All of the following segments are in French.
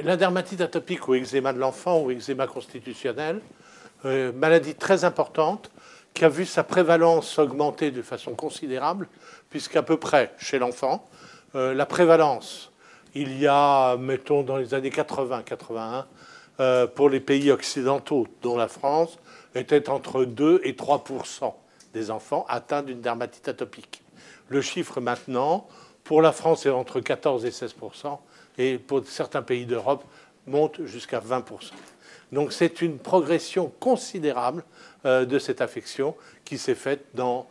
la dermatite atopique ou eczéma de l'enfant ou eczéma constitutionnel, maladie très importante qui a vu sa prévalence augmenter de façon considérable, puisqu'à peu près chez l'enfant, la prévalence, il y a, mettons, dans les années 80-81, pour les pays occidentaux, dont la France, était entre 2 et 3% des enfants atteints d'une dermatite atopique. Le chiffre maintenant, pour la France, est entre 14 et 16%, et pour certains pays d'Europe, monte jusqu'à 20%. Donc c'est une progression considérable de cette affection qui s'est faite en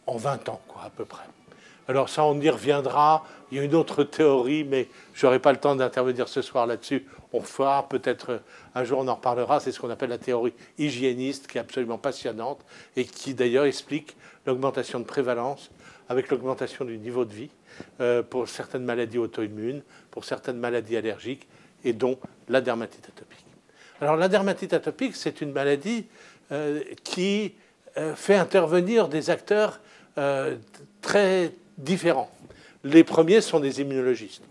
20 ans, quoi, à peu près. Alors ça, on y reviendra. Il y a une autre théorie, mais je n'aurai pas le temps d'intervenir ce soir là-dessus. On fera peut-être un jour, on en reparlera. C'est ce qu'on appelle la théorie hygiéniste, qui est absolument passionnante et qui d'ailleurs explique l'augmentation de prévalence avec l'augmentation du niveau de vie pour certaines maladies auto-immunes, pour certaines maladies allergiques, et dont la dermatite atopique. Alors la dermatite atopique, c'est une maladie qui fait intervenir des acteurs très différents. Les premiers sont des immunologistes.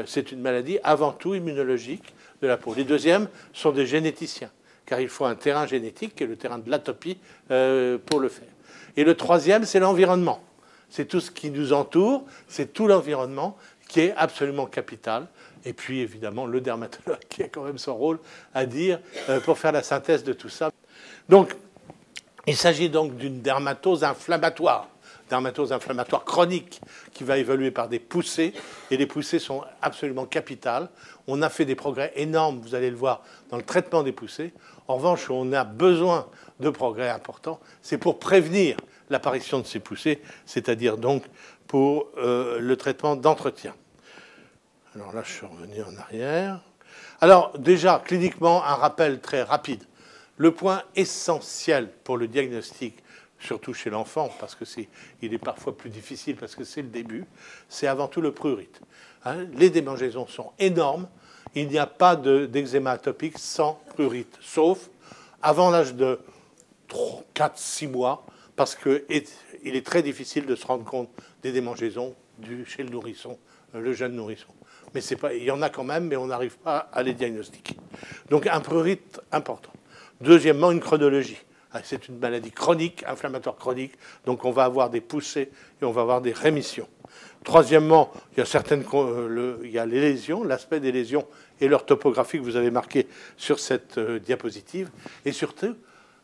C'est une maladie avant tout immunologique de la peau. Les deuxièmes sont des généticiens, car il faut un terrain génétique, qui est le terrain de l'atopie, pour le faire. Et le troisième, c'est l'environnement. C'est tout ce qui nous entoure, c'est tout l'environnement qui est absolument capital. Et puis, évidemment, le dermatologue qui a quand même son rôle à dire pour faire la synthèse de tout ça. Donc, il s'agit donc d'une dermatose inflammatoire chronique qui va évoluer par des poussées. Et les poussées sont absolument capitales. On a fait des progrès énormes, vous allez le voir, dans le traitement des poussées. En revanche, on a besoin de progrès importants. C'est pour prévenir l'apparition de ces poussées, c'est-à-dire donc pour le traitement d'entretien. Alors là, je suis revenu en arrière. Alors déjà, cliniquement, un rappel très rapide. Le point essentiel pour le diagnostic, surtout chez l'enfant, parce qu'il est parfois plus difficile, parce que c'est le début, c'est avant tout le prurite. Les démangeaisons sont énormes. Il n'y a pas d'eczéma atopique sans prurite, sauf avant l'âge de 4-6 mois, parce qu'il est très difficile de se rendre compte des démangeaisons chez le nourrisson, le jeune nourrisson. Mais il y en a quand même, mais on n'arrive pas à les diagnostiquer. Donc un prurite important. Deuxièmement, une chronologie. C'est une maladie chronique, inflammatoire chronique, donc on va avoir des poussées et on va avoir des rémissions. Troisièmement, il y a les lésions, l'aspect des lésions et leur topographie que vous avez marqué sur cette diapositive. Et surtout,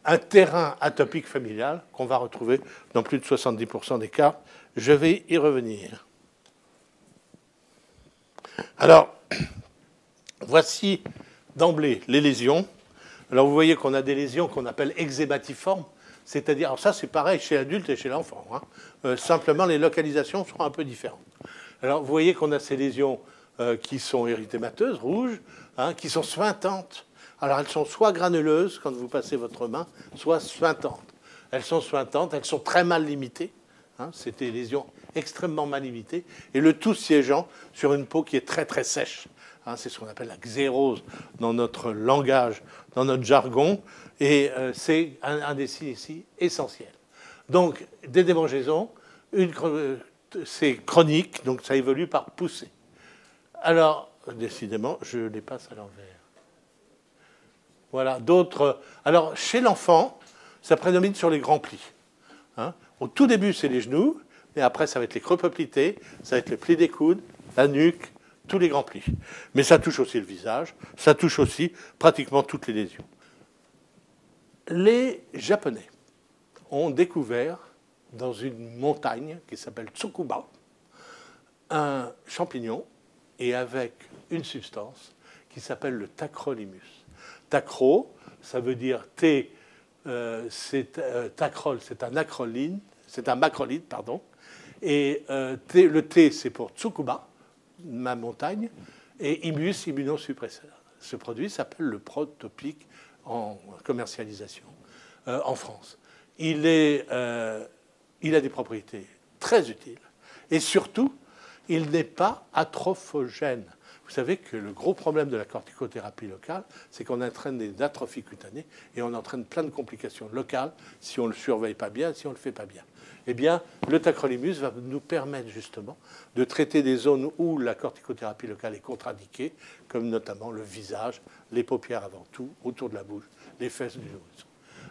un terrain atopique familial qu'on va retrouver dans plus de 70% des cas. Je vais y revenir. Alors, voici d'emblée les lésions. Alors, vous voyez qu'on a des lésions qu'on appelle eczématiformes, c'est-à-dire, alors ça c'est pareil chez l'adulte et chez l'enfant. Simplement, les localisations seront un peu différentes. Alors, vous voyez qu'on a ces lésions qui sont érythémateuses, rouges, qui sont suintantes. Alors, elles sont soit granuleuses, quand vous passez votre main, soit suintantes. Elles sont suintantes, elles sont très mal limitées. C'est des lésions extrêmement mal limitées. Et le tout siégeant sur une peau qui est très, très sèche. C'est ce qu'on appelle la xérose dans notre langage, dans notre jargon. Et c'est un des signes ici essentiels. Donc, des démangeaisons, c'est chronique, donc ça évolue par poussée. Alors, décidément, je les passe à l'envers. Voilà, d'autres. Alors, chez l'enfant, ça prédomine sur les grands plis. Au tout début, c'est les genoux, et après, ça va être les creux poplités, ça va être les plis des coudes, la nuque, tous les grands plis. Mais ça touche aussi le visage, ça touche aussi pratiquement toutes les lésions. Les Japonais ont découvert dans une montagne qui s'appelle Tsukuba un champignon et avec une substance qui s'appelle le tacrolimus. Tacro, ça veut dire tacrol, c'est un acroline, c'est un macrolide, pardon. Et le T, c'est pour Tsukuba, ma montagne, et imus, immunosuppresseur. Ce produit s'appelle le protopique en commercialisation en France. Il a des propriétés très utiles. Et surtout, il n'est pas atrophogène. Vous savez que le gros problème de la corticothérapie locale, c'est qu'on entraîne des atrophies cutanées et on entraîne plein de complications locales si on ne le surveille pas bien, si on ne le fait pas bien. Eh bien, le tacrolimus va nous permettre justement de traiter des zones où la corticothérapie locale est contre-indiquée, comme notamment le visage, les paupières avant tout, autour de la bouche, les fesses du nourrisson.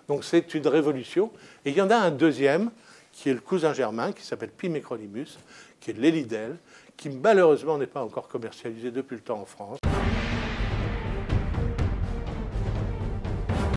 Donc c'est une révolution. Et il y en a un deuxième, qui est le cousin germain, qui s'appelle Pimecrolimus, qui est l'Elidel, qui malheureusement n'est pas encore commercialisé depuis le temps en France.